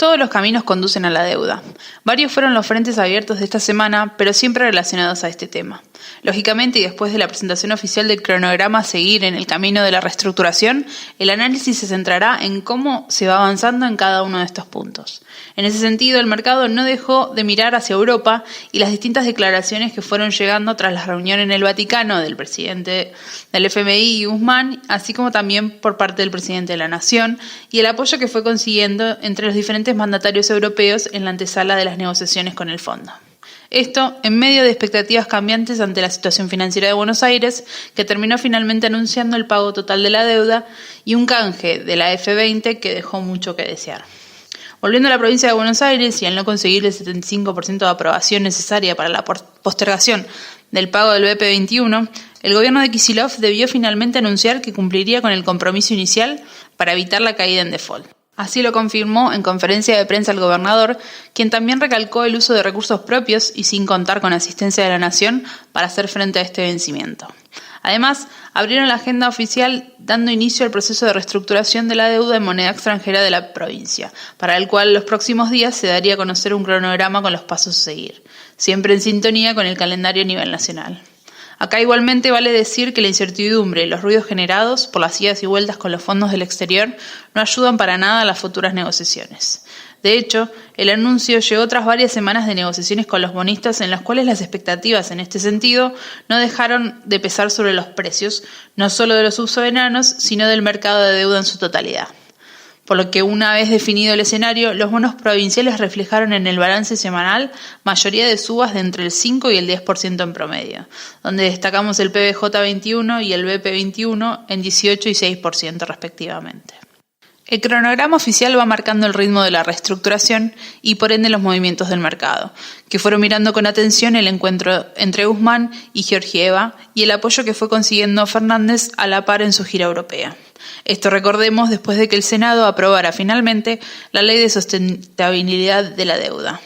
Todos los caminos conducen a la deuda. Varios fueron los frentes abiertos de esta semana, pero siempre relacionados a este tema. Lógicamente, y después de la presentación oficial del cronograma a seguir en el camino de la reestructuración, el análisis se centrará en cómo se va avanzando en cada uno de estos puntos. En ese sentido, el mercado no dejó de mirar hacia Europa y las distintas declaraciones que fueron llegando tras la reunión en el Vaticano del presidente del FMI, Guzmán, así como también por parte del presidente de la Nación, y el apoyo que fue consiguiendo entre los diferentes mandatarios europeos en la antesala de las negociaciones con el fondo. Esto en medio de expectativas cambiantes ante la situación financiera de Buenos Aires, que terminó finalmente anunciando el pago total de la deuda y un canje de la F20 que dejó mucho que desear. Volviendo a la provincia de Buenos Aires y al no conseguir el 75% de aprobación necesaria para la postergación del pago del BP21, el gobierno de Kicillof debió finalmente anunciar que cumpliría con el compromiso inicial para evitar la caída en default. Así lo confirmó en conferencia de prensa el gobernador, quien también recalcó el uso de recursos propios y sin contar con asistencia de la Nación para hacer frente a este vencimiento. Además, abrieron la agenda oficial dando inicio al proceso de reestructuración de la deuda en moneda extranjera de la provincia, para el cual los próximos días se daría a conocer un cronograma con los pasos a seguir, siempre en sintonía con el calendario a nivel nacional. Acá igualmente vale decir que la incertidumbre y los ruidos generados por las idas y vueltas con los fondos del exterior no ayudan para nada a las futuras negociaciones. De hecho, el anuncio llegó tras varias semanas de negociaciones con los bonistas en las cuales las expectativas en este sentido no dejaron de pesar sobre los precios, no solo de los subsoberanos, sino del mercado de deuda en su totalidad. Por lo que una vez definido el escenario, los bonos provinciales reflejaron en el balance semanal mayoría de subas de entre el 5 y el 10% en promedio, donde destacamos el PBJ21 y el BP21 en 18 y 6% respectivamente. El cronograma oficial va marcando el ritmo de la reestructuración y por ende los movimientos del mercado, que fueron mirando con atención el encuentro entre Guzmán y Georgieva y el apoyo que fue consiguiendo Fernández a la par en su gira europea. Esto recordemos después de que el Senado aprobara finalmente la Ley de Sostenibilidad de la Deuda.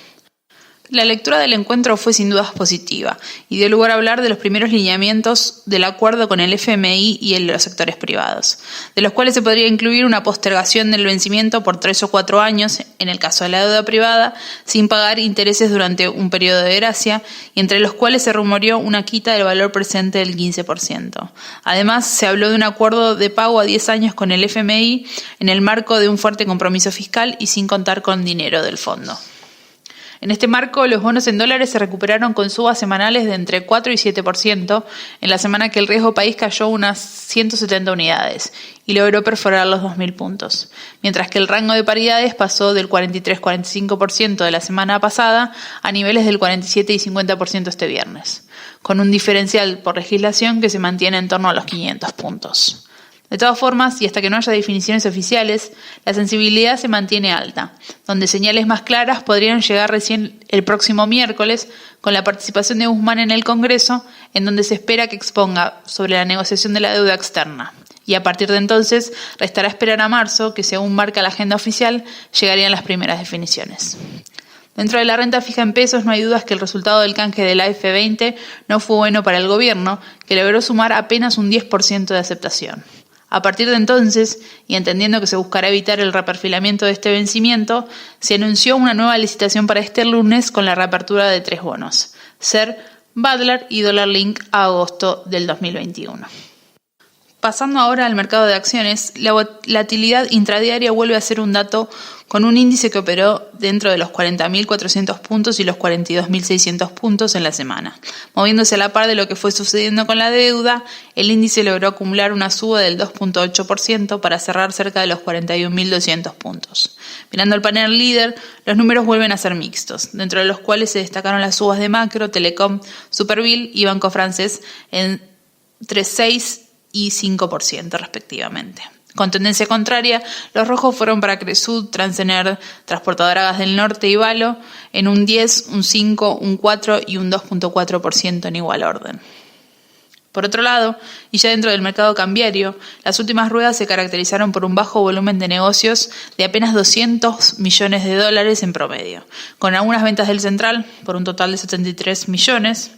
La lectura del encuentro fue sin dudas positiva y dio lugar a hablar de los primeros lineamientos del acuerdo con el FMI y los sectores privados, de los cuales se podría incluir una postergación del vencimiento por 3 o 4 años en el caso de la deuda privada, sin pagar intereses durante un periodo de gracia, y entre los cuales se rumoreó una quita del valor presente del 15%. Además, se habló de un acuerdo de pago a 10 años con el FMI en el marco de un fuerte compromiso fiscal y sin contar con dinero del fondo. En este marco, los bonos en dólares se recuperaron con subas semanales de entre 4 y 7%, en la semana que el riesgo país cayó unas 170 unidades y logró perforar los 2.000 puntos, mientras que el rango de paridades pasó del 43-45% de la semana pasada a niveles del 47 y 50% este viernes, con un diferencial por legislación que se mantiene en torno a los 500 puntos. De todas formas, y hasta que no haya definiciones oficiales, la sensibilidad se mantiene alta, donde señales más claras podrían llegar recién el próximo miércoles con la participación de Guzmán en el Congreso, en donde se espera que exponga sobre la negociación de la deuda externa. Y a partir de entonces, restará esperar a marzo, que según marca la agenda oficial, llegarían las primeras definiciones. Dentro de la renta fija en pesos no hay dudas que el resultado del canje de la F20 no fue bueno para el gobierno, que logró sumar apenas un 10% de aceptación. A partir de entonces, y entendiendo que se buscará evitar el reperfilamiento de este vencimiento, se anunció una nueva licitación para este lunes con la reapertura de 3 bonos, SER, Badlar y Dollar Link a agosto del 2021. Pasando ahora al mercado de acciones, la volatilidad intradiaria vuelve a ser un dato con un índice que operó dentro de los 40.400 puntos y los 42.600 puntos en la semana. Moviéndose a la par de lo que fue sucediendo con la deuda, el índice logró acumular una suba del 2.8% para cerrar cerca de los 41.200 puntos. Mirando el panel líder, los números vuelven a ser mixtos, dentro de los cuales se destacaron las subas de Macro, Telecom, Superville y Banco Francés entre 6 y 5% respectivamente. Con tendencia contraria, los rojos fueron para Cresud, Transener, Transportadora Gas del Norte y Valo en un 10, un 5, un 4 y un 2.4% en igual orden. Por otro lado, y ya dentro del mercado cambiario, las últimas ruedas se caracterizaron por un bajo volumen de negocios de apenas $200 millones en promedio, con algunas ventas del central por un total de $73 millones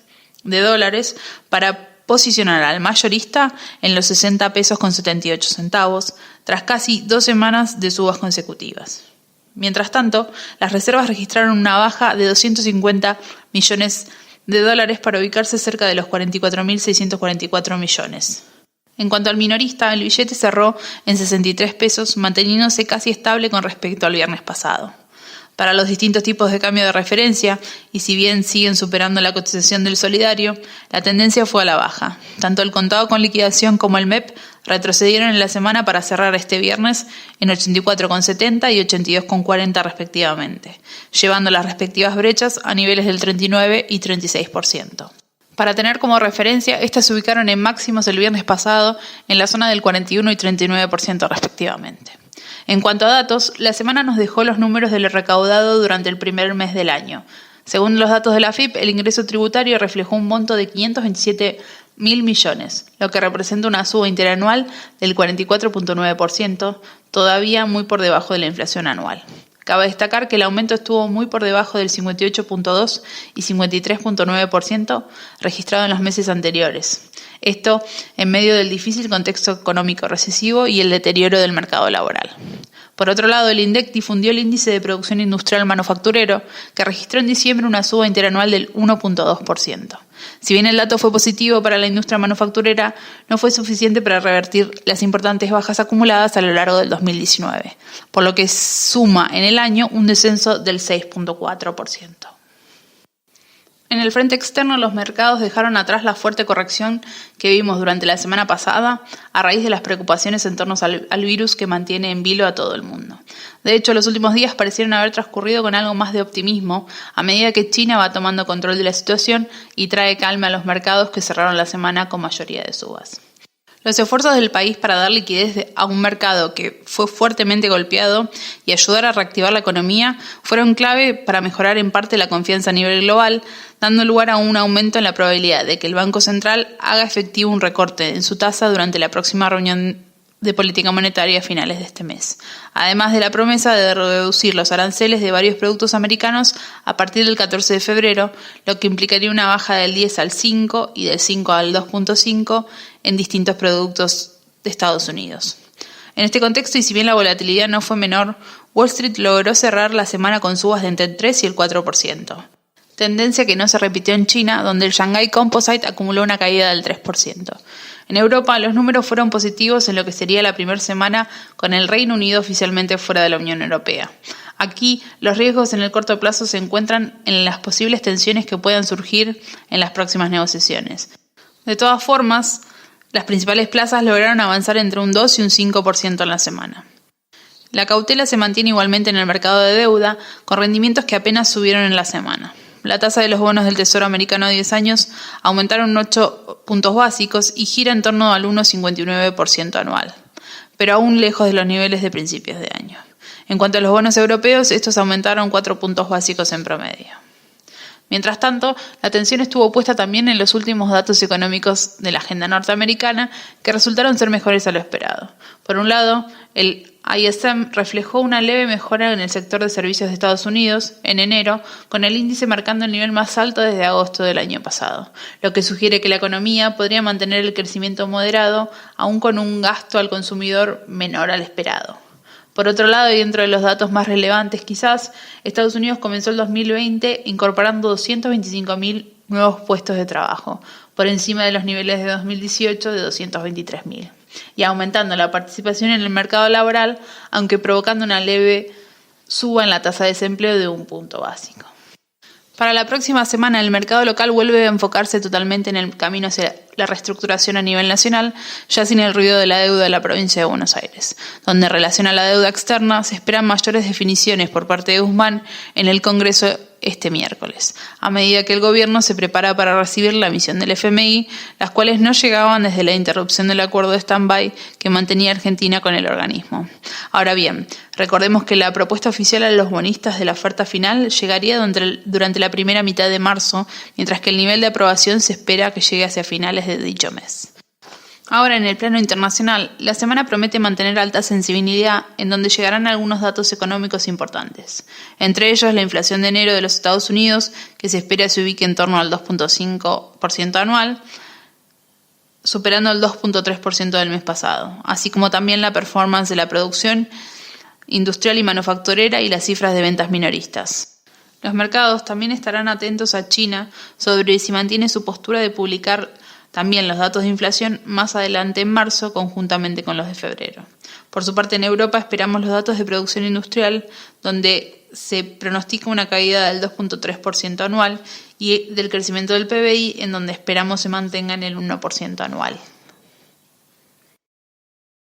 para posicionar al mayorista en los 60 pesos con 78 centavos, tras casi 2 semanas de subas consecutivas. Mientras tanto, las reservas registraron una baja de $250 millones para ubicarse cerca de los 44.644 millones. En cuanto al minorista, el billete cerró en 63 pesos, manteniéndose casi estable con respecto al viernes pasado. Para los distintos tipos de cambio de referencia, y si bien siguen superando la cotización del solidario, la tendencia fue a la baja. Tanto el contado con liquidación como el MEP retrocedieron en la semana para cerrar este viernes en 84,70 y 82,40 respectivamente, llevando las respectivas brechas a niveles del 39 y 36%. Para tener como referencia, estas se ubicaron en máximos el viernes pasado en la zona del 41 y 39% respectivamente. En cuanto a datos, la semana nos dejó los números de lo recaudado durante el primer mes del año. Según los datos de la AFIP, el ingreso tributario reflejó un monto de 527.000 millones, lo que representa una suba interanual del 44,9%, todavía muy por debajo de la inflación anual. Cabe destacar que el aumento estuvo muy por debajo del 58,2% y 53,9% registrado en los meses anteriores. Esto en medio del difícil contexto económico recesivo y el deterioro del mercado laboral. Por otro lado, el INDEC difundió el índice de producción industrial manufacturero, que registró en diciembre una suba interanual del 1,2%. Si bien el dato fue positivo para la industria manufacturera, no fue suficiente para revertir las importantes bajas acumuladas a lo largo del 2019, por lo que suma en el año un descenso del 6,4%. En el frente externo, los mercados dejaron atrás la fuerte corrección que vimos durante la semana pasada a raíz de las preocupaciones en torno al virus que mantiene en vilo a todo el mundo. De hecho, los últimos días parecieron haber transcurrido con algo más de optimismo a medida que China va tomando control de la situación y trae calma a los mercados que cerraron la semana con mayoría de subas. Los esfuerzos del país para dar liquidez a un mercado que fue fuertemente golpeado y ayudar a reactivar la economía fueron clave para mejorar en parte la confianza a nivel global, dando lugar a un aumento en la probabilidad de que el Banco Central haga efectivo un recorte en su tasa durante la próxima reunión de política monetaria a finales de este mes, además de la promesa de reducir los aranceles de varios productos americanos a partir del 14 de febrero, lo que implicaría una baja del 10 al 5 y del 5 al 2,5 en distintos productos de Estados Unidos. En este contexto, y si bien la volatilidad no fue menor, Wall Street logró cerrar la semana con subas de entre el 3 y el 4%, tendencia que no se repitió en China, donde el Shanghai Composite acumuló una caída del 3%. En Europa, los números fueron positivos en lo que sería la primera semana con el Reino Unido oficialmente fuera de la Unión Europea. Aquí, los riesgos en el corto plazo se encuentran en las posibles tensiones que puedan surgir en las próximas negociaciones. De todas formas, las principales plazas lograron avanzar entre un 2 y un 5% en la semana. La cautela se mantiene igualmente en el mercado de deuda, con rendimientos que apenas subieron en la semana. La tasa de los bonos del Tesoro americano a 10 años aumentaron 8 puntos básicos y gira en torno al 1,59% anual, pero aún lejos de los niveles de principios de año. En cuanto a los bonos europeos, estos aumentaron 4 puntos básicos en promedio. Mientras tanto, la atención estuvo puesta también en los últimos datos económicos de la agenda norteamericana, que resultaron ser mejores a lo esperado. Por un lado, el ISM reflejó una leve mejora en el sector de servicios de Estados Unidos en enero, con el índice marcando el nivel más alto desde agosto del año pasado, lo que sugiere que la economía podría mantener el crecimiento moderado, aún con un gasto al consumidor menor al esperado. Por otro lado, y dentro de los datos más relevantes quizás, Estados Unidos comenzó el 2020 incorporando 225.000 nuevos puestos de trabajo, por encima de los niveles de 2018 de 223.000, y aumentando la participación en el mercado laboral, aunque provocando una leve suba en la tasa de desempleo de un punto básico. Para la próxima semana, el mercado local vuelve a enfocarse totalmente en el camino hacia la reestructuración a nivel nacional, ya sin el ruido de la deuda de la provincia de Buenos Aires, donde en relación a la deuda externa se esperan mayores definiciones por parte de Guzmán en el Congreso este miércoles, a medida que el gobierno se prepara para recibir la emisión del FMI, las cuales no llegaban desde la interrupción del acuerdo de stand-by que mantenía Argentina con el organismo. Ahora bien, recordemos que la propuesta oficial a los bonistas de la oferta final llegaría durante la primera mitad de marzo, mientras que el nivel de aprobación se espera que llegue hacia finales de dicho mes. Ahora, en el plano internacional, la semana promete mantener alta sensibilidad en donde llegarán algunos datos económicos importantes. Entre ellos, la inflación de enero de los Estados Unidos, que se espera se ubique en torno al 2,5% anual, superando el 2,3% del mes pasado, así como también la performance de la producción industrial y manufacturera y las cifras de ventas minoristas. Los mercados también estarán atentos a China sobre si mantiene su postura de publicar también los datos de inflación más adelante en marzo, conjuntamente con los de febrero. Por su parte, en Europa esperamos los datos de producción industrial, donde se pronostica una caída del 2.3% anual y del crecimiento del PBI, en donde esperamos se mantenga en el 1% anual.